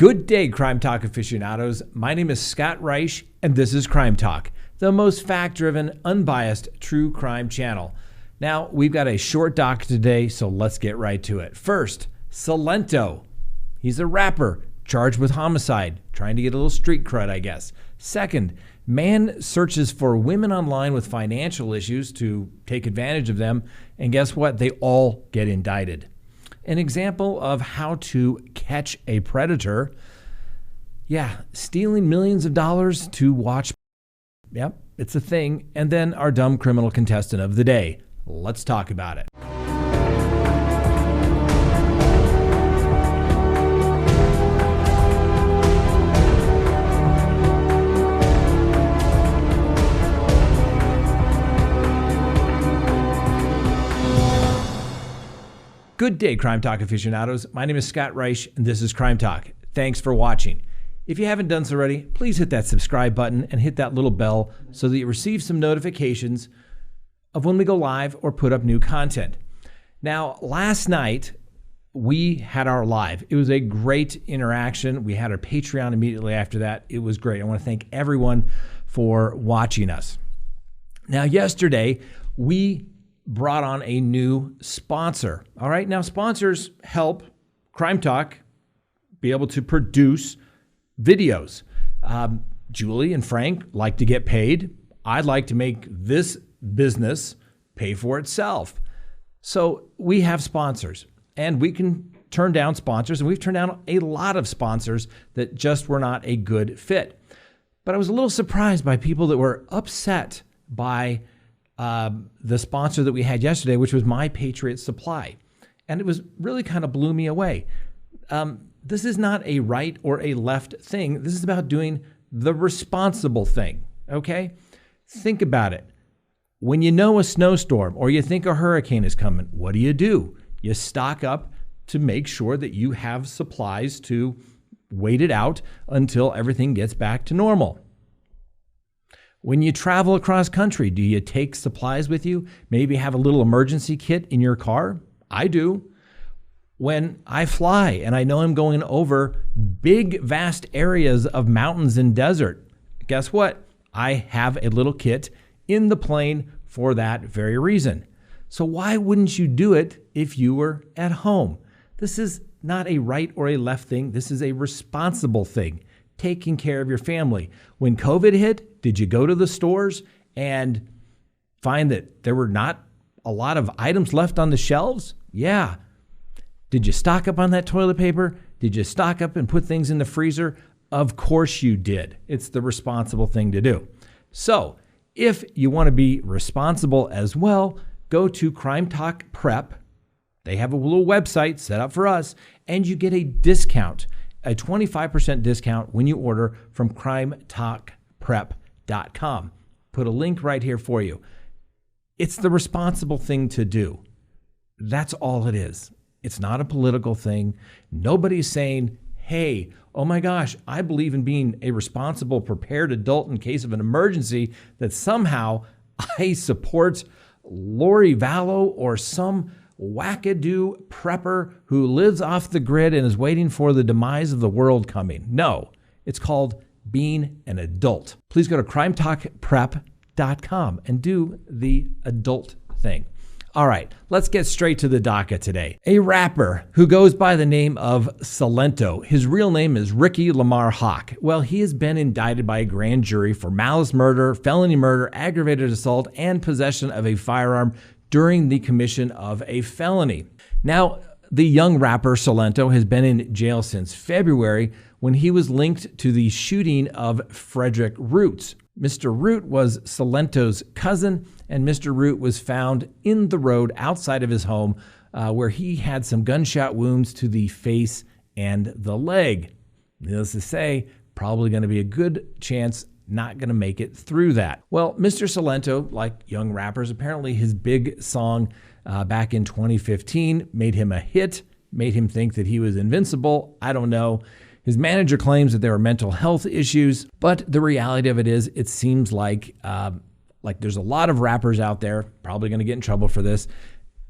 Good day, Crime Talk aficionados. My name is Scott Reich, and this is Crime Talk, the most fact-driven, unbiased, true crime channel. Now, we've got a short doc today, so let's get right to it. First, Silento. He's a rapper charged with homicide, trying to get a little street cred, I guess. Second, man searches for women online with financial issues to take advantage of them, and guess what? They all get indicted. An example of how to catch a predator. Yeah, stealing millions of dollars to watch. Yep, it's a thing. And then our dumb criminal contestant of the day. Let's talk about it. Good day, Crime Talk aficionados. My name is Scott Reich, and this is Crime Talk. Thanks for watching. If you haven't done so already, please hit that subscribe button and hit that little bell so that you receive some notifications of when we go live or put up new content. Now, last night, we had our live. It was a great interaction. We had our Patreon immediately after that. It was great. I want to thank everyone for watching us. Now, yesterday, we brought on a new sponsor. All right, now sponsors help Crime Talk be able to produce videos. Julie and Frank like to get paid. I'd like to make this business pay for itself. So we have sponsors, and we can turn down sponsors, and we've turned down a lot of sponsors that just were not a good fit. But I was a little surprised by people that were upset by the sponsor that we had yesterday, which was My Patriot Supply. And it was really kind of blew me away. This is not a right or a left thing. This is about doing the responsible thing, okay? Think about it. When you know a snowstorm or you think a hurricane is coming, what do? You stock up to make sure that you have supplies to wait it out until everything gets back to normal. When you travel across country, do you take supplies with you? Maybe have a little emergency kit in your car? I do. When I fly and I know I'm going over big, vast areas of mountains and desert, guess what? I have a little kit in the plane for that very reason. So why wouldn't you do it if you were at home? This is not a right or a left thing. This is a responsible thing. Taking care of your family. When COVID hit, did you go to the stores and find that there were not a lot of items left on the shelves? Yeah. Did you stock up on that toilet paper? Did you stock up and put things in the freezer? Of course you did. It's the responsible thing to do. So if you want to be responsible as well, go to Crime Talk Prep. They have a little website set up for us, and you get a discount. A 25% discount when you order from CrimeTalkPrep.com. Put a link right here for you. It's the responsible thing to do. That's all it is. It's not a political thing. Nobody's saying, hey, oh my gosh, I believe in being a responsible, prepared adult in case of an emergency, that somehow I support Lori Vallow or some wackadoo prepper who lives off the grid and is waiting for the demise of the world coming. No, it's called being an adult. Please go to crimetalkprep.com and do the adult thing. All right, let's get straight to the docket today. A rapper who goes by the name of Silento. His real name is Ricky Lamar Hawk. Well, he has been indicted by a grand jury for malice murder, felony murder, aggravated assault, and possession of a firearm during the commission of a felony. Now, the young rapper Silento has been in jail since February when he was linked to the shooting of Frederick Roots. Mr. Root was Silento's cousin, and Mr. Root was found in the road outside of his home where he had some gunshot wounds to the face and the leg. Needless to say, probably going to be a good chance not going to make it through that. Well, Mr. Silento, like young rappers, apparently his big song back in 2015 made him a hit, made him think that he was invincible. I don't know. His manager claims that there are mental health issues, but the reality of it is it seems like there's a lot of rappers out there probably going to get in trouble for this.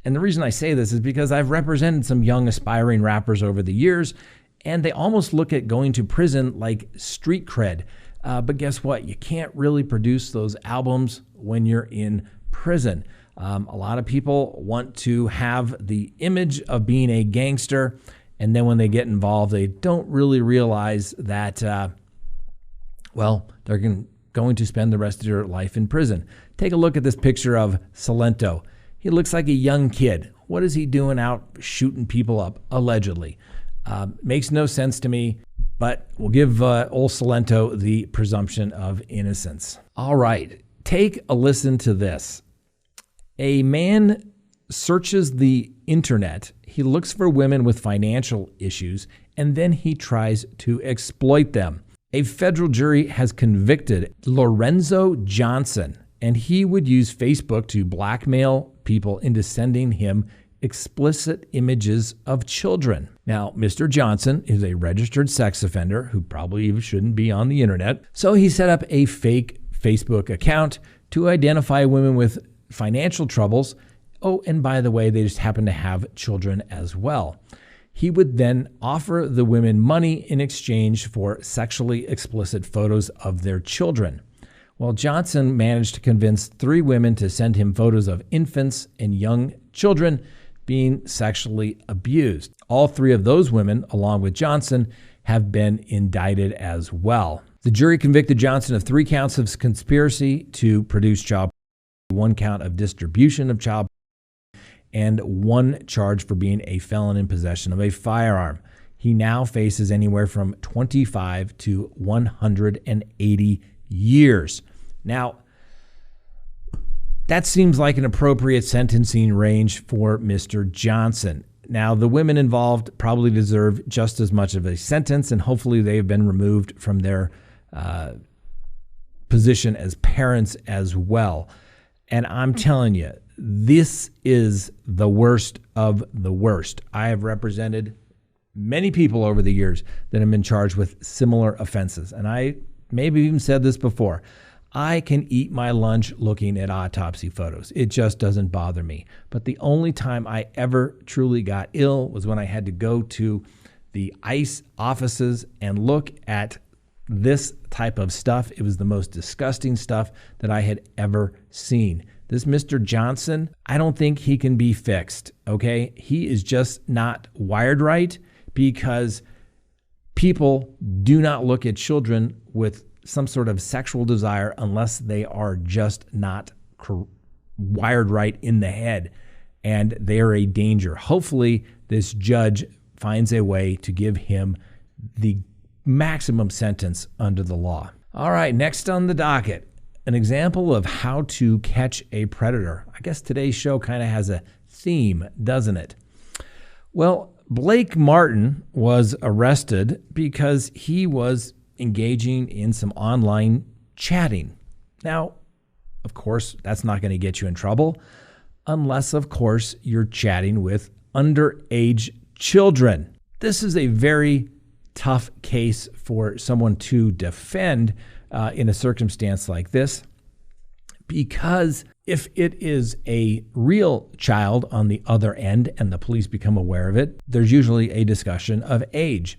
And the reason I say this is because I've represented some young aspiring rappers over the years, And they almost look at going to prison like street cred. But guess what? You can't really produce those albums when you're in prison. A lot of people want to have the image of being a gangster, and then when they get involved, they don't really realize that, they're going to spend the rest of their life in prison. Take a look at this picture of Silento. He looks like a young kid. What is he doing out shooting people up, allegedly? Makes no sense to me, but we'll give old Silento the presumption of innocence. All right, take a listen to this. A man searches the internet. He looks for women with financial issues, and then he tries to exploit them. A federal jury has convicted Lorenzo Johnson, and he would use Facebook to blackmail people into sending him explicit images of children. Now, Mr. Johnson is a registered sex offender who probably shouldn't be on the internet, so he set up a fake Facebook account to identify women with financial troubles. Oh, and by the way, they just happen to have children as well. He would then offer the women money in exchange for sexually explicit photos of their children. Well, Johnson managed to convince 3 women to send him photos of infants and young children being sexually abused. All 3 of those women, along with Johnson, have been indicted as well. The jury convicted Johnson of 3 counts of conspiracy to produce child pornography, 1 count of distribution of child pornography, and 1 charge for being a felon in possession of a firearm. He now faces anywhere from 25 to 180 years. Now, that seems like an appropriate sentencing range for Mr. Johnson. Now, the women involved probably deserve just as much of a sentence, and hopefully they've been removed from their position as parents as well. And I'm telling you, this is the worst of the worst. I have represented many people over the years that have been charged with similar offenses. And I maybe even said this before. I can eat my lunch looking at autopsy photos. It just doesn't bother me. But the only time I ever truly got ill was when I had to go to the ICE offices and look at this type of stuff. It was the most disgusting stuff that I had ever seen. This Mr. Johnson, I don't think he can be fixed, okay? He is just not wired right, because people do not look at children with some sort of sexual desire unless they are just not wired right in the head, and they're a danger. Hopefully, this judge finds a way to give him the maximum sentence under the law. All right, next on the docket, an example of how to catch a predator. I guess today's show kind of has a theme, doesn't it? Well, Blake Martin was arrested because he was engaging in some online chatting. Now, of course, that's not going to get you in trouble unless, of course, you're chatting with underage children. This is a very tough case for someone to defend in a circumstance like this, because if it is a real child on the other end and the police become aware of it, there's usually a discussion of age.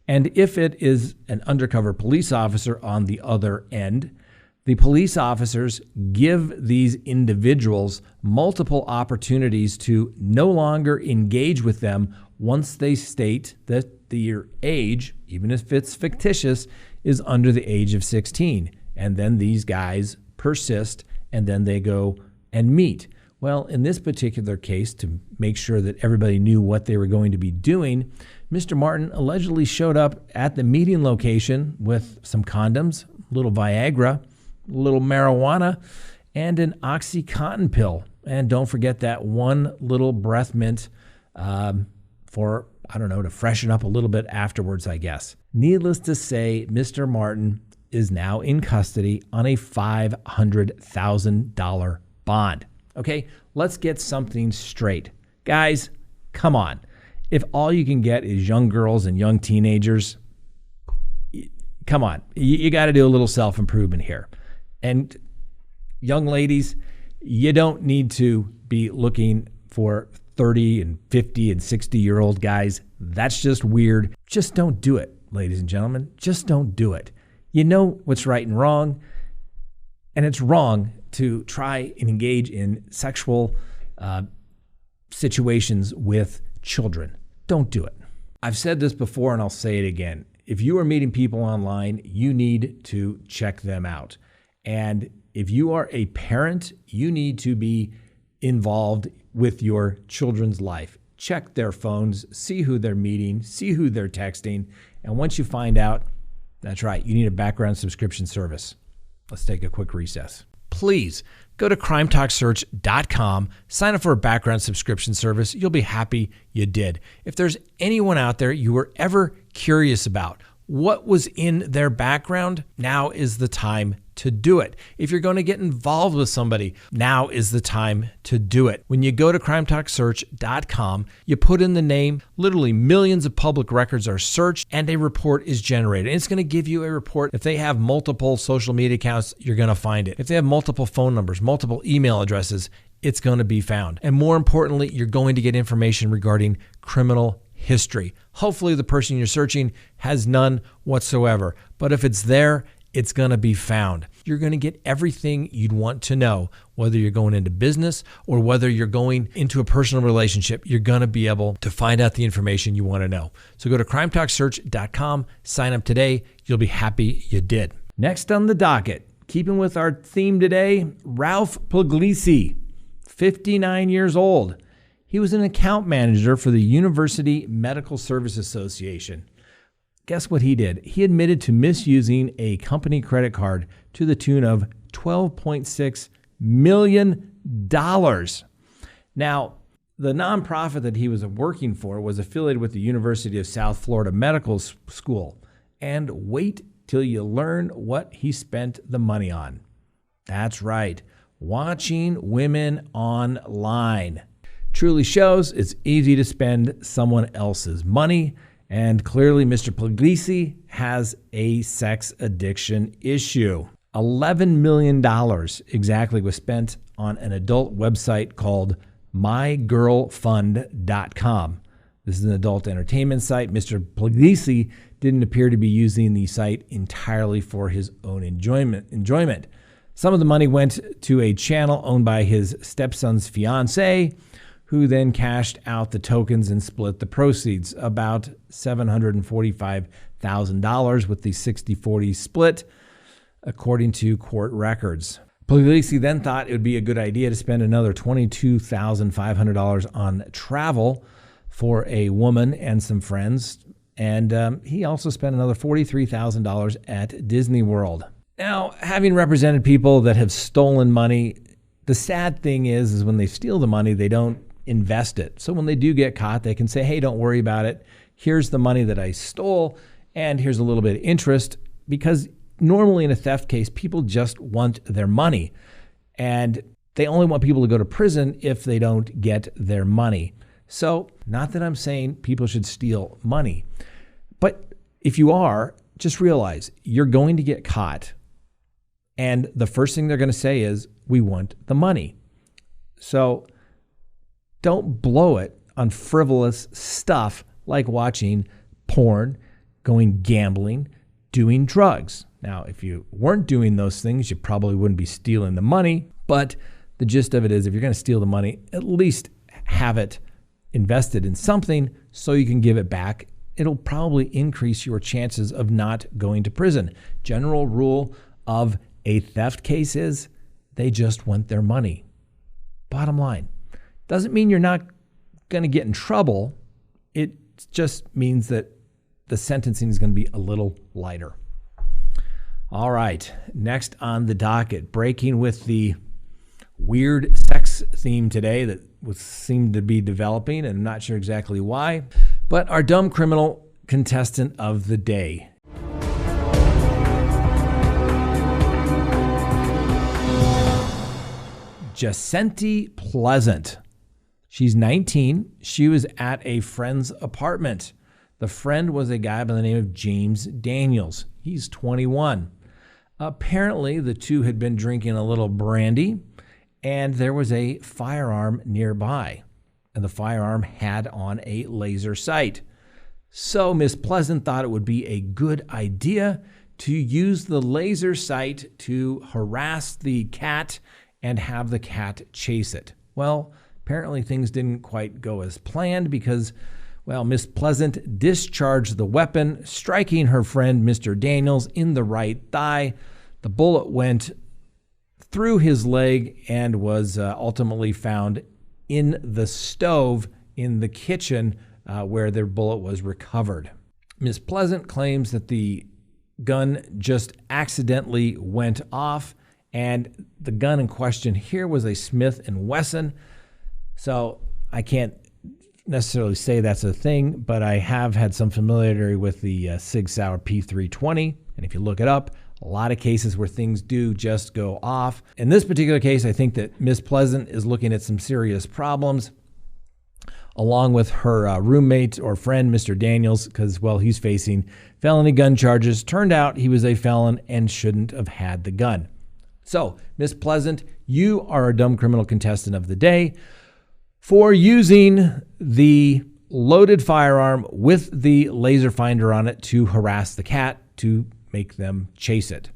And if it is an undercover police officer on the other end, the police officers give these individuals multiple opportunities to no longer engage with them once they state that their age, even if it's fictitious, is under the age of 16. And then these guys persist, and then they go and meet. Well, in this particular case, to make sure that everybody knew what they were going to be doing, Mr. Martin allegedly showed up at the meeting location with some condoms, a little Viagra, a little marijuana, and an OxyContin pill. And don't forget that one little breath mint for, to freshen up a little bit afterwards, I guess. Needless to say, Mr. Martin is now in custody on a $500,000 bond. Okay, let's get something straight. Guys, come on. If all you can get is young girls and young teenagers, come on. You got to do a little self-improvement here. And young ladies, you don't need to be looking for 30 and 50 and 60-year-old guys. That's just weird. Just don't do it, ladies and gentlemen. Just don't do it. You know what's right and wrong, and it's wrong to try and engage in sexual situations with children. Don't do it. I've said this before and I'll say it again. If you are meeting people online, you need to check them out. And if you are a parent, you need to be involved with your children's life. Check their phones, see who they're meeting, see who they're texting. And once you find out, that's right, you need a background subscription service. Let's take a quick recess. Please go to crimetalksearch.com, sign up for a background subscription service. You'll be happy you did. If there's anyone out there you were ever curious about what was in their background, now is the time to do it. If you're going to get involved with somebody, now is the time to do it. When you go to crimetalksearch.com, you put in the name, literally millions of public records are searched, and a report is generated. And it's going to give you a report. If they have multiple social media accounts, you're going to find it. If they have multiple phone numbers, multiple email addresses, it's going to be found. And more importantly, you're going to get information regarding criminal history. Hopefully the person you're searching has none whatsoever. But if it's there, it's going to be found. You're going to get everything you'd want to know, whether you're going into business or whether you're going into a personal relationship. You're going to be able to find out the information you want to know. So go to crimetalksearch.com, sign up today. You'll be happy you did. Next on the docket, keeping with our theme today, Ralph Puglisi, 59 years old. He was an account manager for the University Medical Service Association. Guess what he did? He admitted to misusing a company credit card to the tune of $12.6 million. Now, the nonprofit that he was working for was affiliated with the University of South Florida Medical School. And wait till you learn what he spent the money on. That's right, watching women online. Truly shows it's easy to spend someone else's money. And clearly, Mr. Puglisi has a sex addiction issue. $11 million exactly was spent on an adult website called mygirlfund.com. This is an adult entertainment site. Mr. Puglisi didn't appear to be using the site entirely for his own enjoyment. Some of the money went to a channel owned by his stepson's fiance, who then cashed out the tokens and split the proceeds, about $745,000 with the 60-40 split, according to court records. Puglisi then thought it would be a good idea to spend another $22,500 on travel for a woman and some friends, and he also spent another $43,000 at Disney World. Now, having represented people that have stolen money, the sad thing is when they steal the money, they don't invest it. So when they do get caught, they can say, hey, don't worry about it. Here's the money that I stole, and here's a little bit of interest, because normally in a theft case, people just want their money, and they only want people to go to prison if they don't get their money. So not that I'm saying people should steal money, but if you are, just realize you're going to get caught, and the first thing they're going to say is, we want the money. So don't blow it on frivolous stuff like watching porn, going gambling, doing drugs. Now, if you weren't doing those things, you probably wouldn't be stealing the money. But the gist of it is, if you're going to steal the money, at least have it invested in something so you can give it back. It'll probably increase your chances of not going to prison. General rule of a theft case is they just want their money. Bottom line. Doesn't mean you're not going to get in trouble. It just means that the sentencing is going to be a little lighter. All right, next on the docket, breaking with the weird sex theme today that seemed to be developing, and I'm not sure exactly why, but our dumb criminal contestant of the day. Jacente Pleasant. She's 19. She was at a friend's apartment. The friend was a guy by the name of James Daniels. He's 21. Apparently, the two had been drinking a little brandy, and there was a firearm nearby. and the firearm had on a laser sight. So Miss Pleasant thought it would be a good idea to use the laser sight to harass the cat and have the cat chase it. Well, apparently things didn't quite go as planned because, well, Miss Pleasant discharged the weapon, striking her friend Mr. Daniels in the right thigh. The bullet went through his leg and was ultimately found in the stove in the kitchen where their bullet was recovered. Miss Pleasant claims that the gun just accidentally went off, and the gun in question here was a Smith & Wesson. So I can't necessarily say that's a thing, but I have had some familiarity with the Sig Sauer P320, and if you look it up, a lot of cases where things do just go off. In this particular case, I think that Miss Pleasant is looking at some serious problems, along with her roommate or friend, Mr. Daniels, because, well, he's facing felony gun charges. Turned out he was a felon and shouldn't have had the gun. So, Miss Pleasant, you are a dumb criminal contestant of the day for using the loaded firearm with the laser finder on it to harass the cat to make them chase it.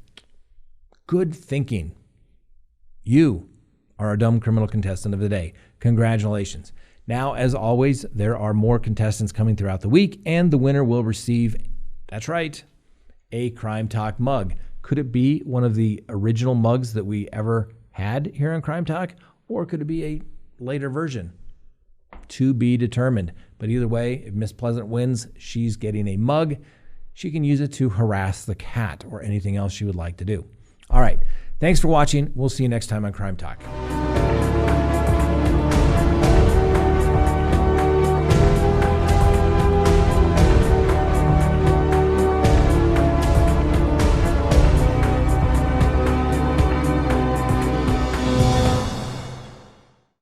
Good thinking. You are a dumb criminal contestant of the day. Congratulations. Now, as always, there are more contestants coming throughout the week, and the winner will receive, that's right, a Crime Talk mug. Could it be one of the original mugs that we ever had here on Crime Talk, or could it be a later version? To be determined. But either way, if Miss Pleasant wins, she's getting a mug. She can use it to harass the cat or anything else she would like to do. All right. Thanks for watching. We'll see you next time on Crime Talk.